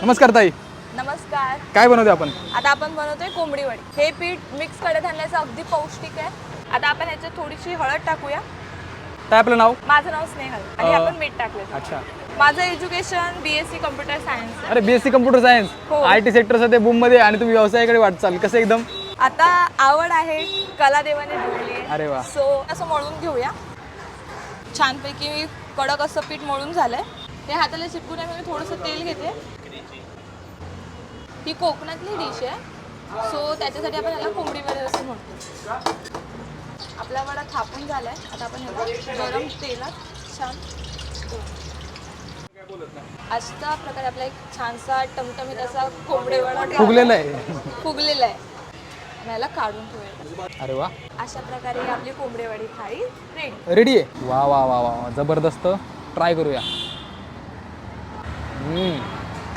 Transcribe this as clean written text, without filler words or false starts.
नमस्कार ताई. नमस्कार. काय बनवते आपण? आता आपण बनवतोय कोंबडी वडी. हे पीठ मिक्स कडधान्याचं अगदी पौष्टिक आहे. आता आपण ह्याच्यात थोडीशी हळद टाकूया. काय आपलं नाव? माझं नाव स्नेहल आणि आपण मीठ टाकलं. अच्छा. माझं एज्युकेशन BSc कम्प्युटर सायन्स आहे. अरे BSc कम्प्युटर सायन्स. हो. IT सेक्टर सध्या बूम मध्ये आणि तुम्ही व्यवसायाकडे वाटचाल कसं एकदम? आता आवड आहे, कला देवाने दिलेली आहे. अरे वा. सो असं मळून घेऊया. छानपैकी कडक असं पीठ मळून झालंय. ते हाताला चिपकू नये म्हणून थोडंसं तेल घेते. ही कोकणातली डिश आहे. सो त्याच्यासाठी आपण ह्याला कोंबडी वडे असं म्हणतो. आपला वडा थापून झालाय. आता आपण ह्याला गरम तेलात छान अशा प्रकारे आपला एक छानसा टमटमीत असा कोंबडी वडा फुगलेलं आहे. फुगलेला आहे आणि ह्याला काढून ठेवायचं. अरे वा. अशा प्रकारे आपली कोंबडी वडी थाळी रेडी. रेडी आहे. वा वा वा वा जबरदस्त. ट्राय करूया.